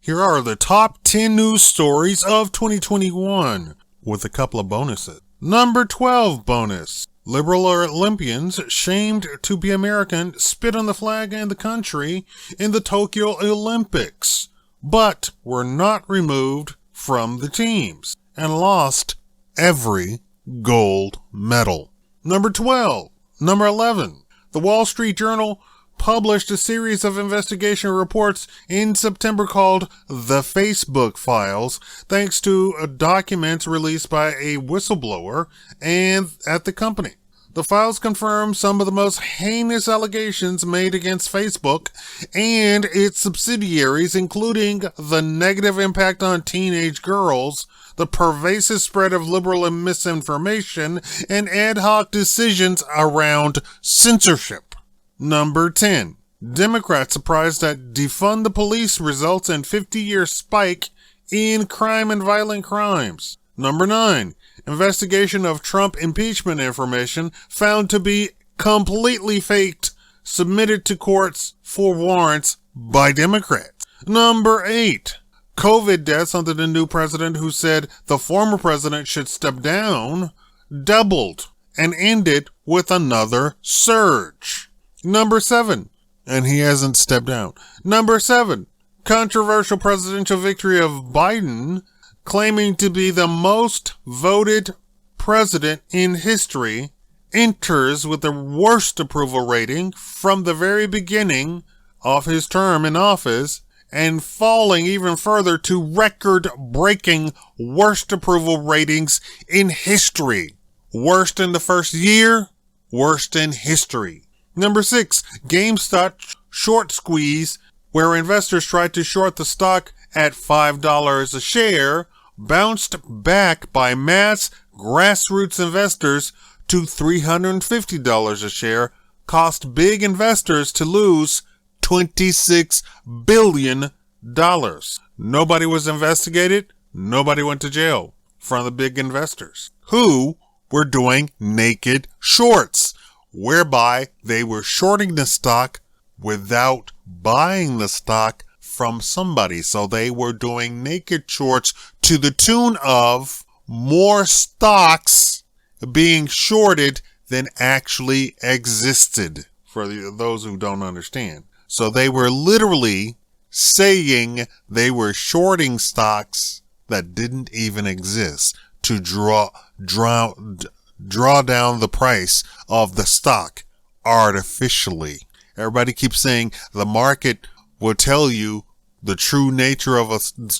Here are the top 10 news stories of 2021, with a couple of bonuses. Number 12 bonus. Liberal Olympians shamed to be American spit on the flag and the country in the Tokyo Olympics, but were not removed from the teams and lost every gold medal. Number 12. Number 11. The Wall Street Journal published a series of investigation reports in September called The Facebook Files, thanks to documents released by a whistleblower and at the company. The files confirm some of the most heinous allegations made against Facebook and its subsidiaries, including the negative impact on teenage girls, the pervasive spread of liberal and misinformation, and ad hoc decisions around censorship. Number 10. Democrats surprised that defund the police results in 50-year spike in crime and violent crimes. Number 9. Investigation of Trump impeachment information found to be completely faked, submitted to courts for warrants by Democrats. Number 8. COVID deaths under the new president who said the former president should step down doubled and ended with another surge. Number 7. And he hasn't stepped down. Number 7. Controversial presidential victory of Biden, claiming to be the most voted president in history, enters with the worst approval rating from the very beginning of his term in office and falling even further to record-breaking worst approval ratings in history. Worst in the first year, worst in history. Number 6, GameStop short squeeze, where investors tried to short the stock at $5 a share, bounced back by mass grassroots investors to $350 a share, cost big investors to lose $26 billion. Nobody was investigated. Nobody went to jail from the big investors who were doing naked shorts, whereby they were shorting the stock without buying the stock from somebody. So they were doing naked shorts to the tune of more stocks being shorted than actually existed, for those who don't understand. So they were literally saying they were shorting stocks that didn't even exist to draw down the price of the stock artificially. Everybody keeps saying the market will tell you the true nature of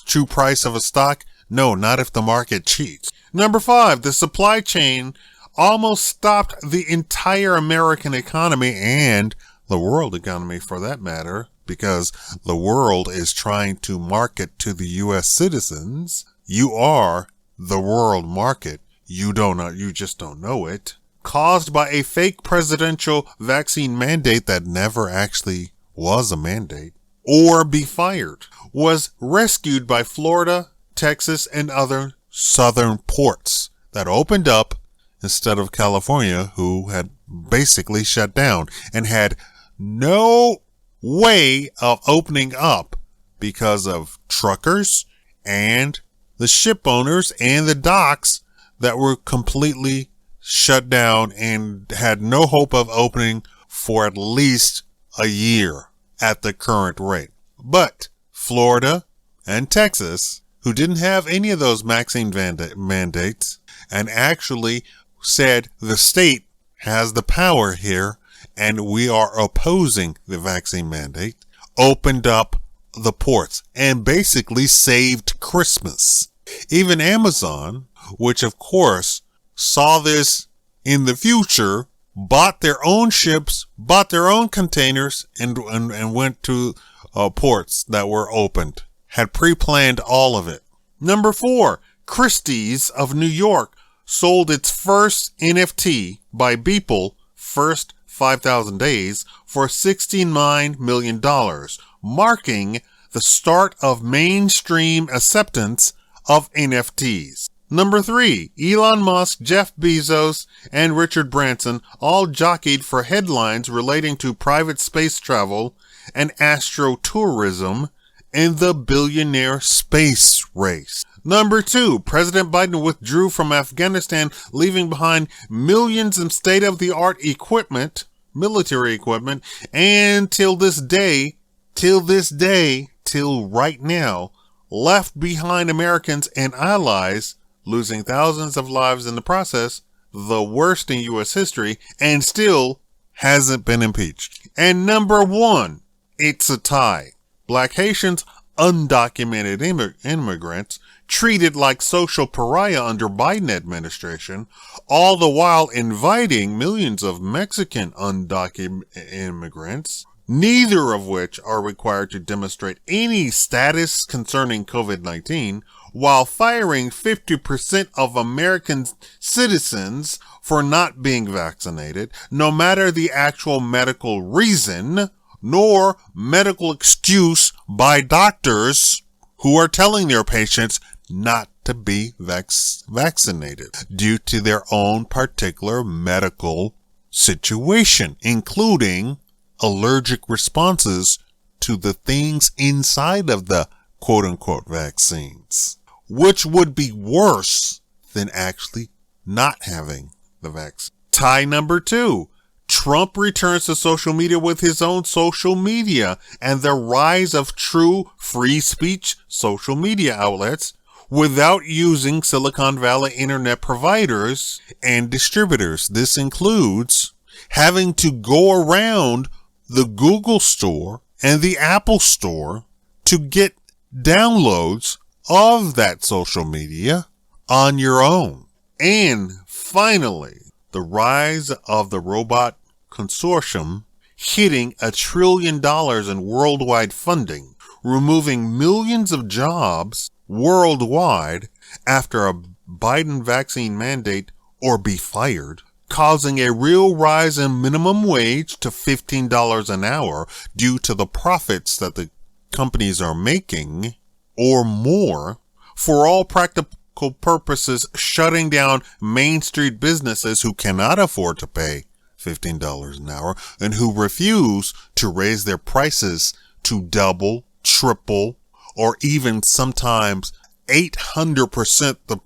true price of a stock. No, not if the market cheats. Number 5, the supply chain almost stopped the entire American economy and the world economy for that matter, because the world is trying to market to the U.S. citizens. You are the world market. You just don't know it. Caused by a fake presidential vaccine mandate that never actually was a mandate, or be fired, was rescued by Florida, Texas, and other southern ports that opened up instead of California, who had basically shut down and had no way of opening up because of truckers and the ship owners and the docks that were completely shut down and had no hope of opening for at least a year at the current rate. But Florida and Texas, who didn't have any of those vaccine mandates and actually said the state has the power here and we are opposing the vaccine mandate, opened up the ports and basically saved Christmas. Even Amazon, which of course saw this in the future, bought their own ships, bought their own containers, and went to ports that were opened. Had pre-planned all of it. Number 4, Christie's of New York sold its first NFT by Beeple, first 5,000 days, for $69 million, marking the start of mainstream acceptance of NFTs. Number 3, Elon Musk, Jeff Bezos, and Richard Branson all jockeyed for headlines relating to private space travel and astrotourism in the billionaire space race. Number 2, President Biden withdrew from Afghanistan, leaving behind millions in state-of-the-art equipment, military equipment, and till right now, left behind Americans and allies, losing thousands of lives in the process, the worst in U.S. history, and still hasn't been impeached. And number 1, it's a tie. Black Haitians, undocumented immigrants, treated like social pariah under Biden administration, all the while inviting millions of Mexican undocumented immigrants, neither of which are required to demonstrate any status concerning COVID-19, while firing 50% of American citizens for not being vaccinated, no matter the actual medical reason, nor medical excuse by doctors who are telling their patients not to be vaccinated due to their own particular medical situation, including allergic responses to the things inside of the quote-unquote vaccines, which would be worse than actually not having the vaccine. Tie number 2. Trump returns to social media with his own social media and the rise of true free speech social media outlets without using Silicon Valley internet providers and distributors. This includes having to go around the Google Store and the Apple Store to get downloads of that social media on your own. And finally, the rise of the robot consortium hitting $1 trillion in worldwide funding, removing millions of jobs worldwide after a Biden vaccine mandate or be fired, causing a real rise in minimum wage to $15 an hour due to the profits that the companies are making or more, for all practical purposes shutting down Main Street businesses who cannot afford to pay $15 an hour and who refuse to raise their prices to double, triple, or even sometimes 800% the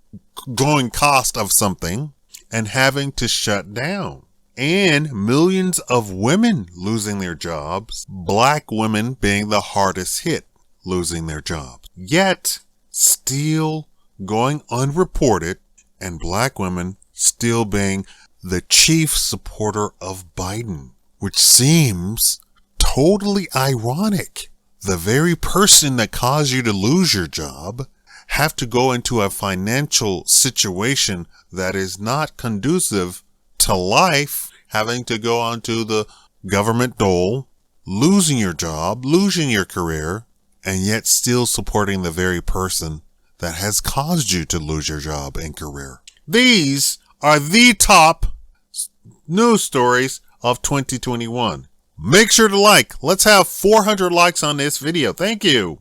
going cost of something and having to shut down. And millions of women losing their jobs, black women being the hardest hit, losing their jobs. Yet, still going unreported, and black women still being the chief supporter of Biden, which seems totally ironic. The very person that caused you to lose your job have to go into a financial situation that is not conducive to life, having to go onto the government dole, losing your job, losing your career, and yet still supporting the very person that has caused you to lose your job and career. These are the top news stories of 2021. Make sure to like. Let's have 400 likes on this video. Thank you.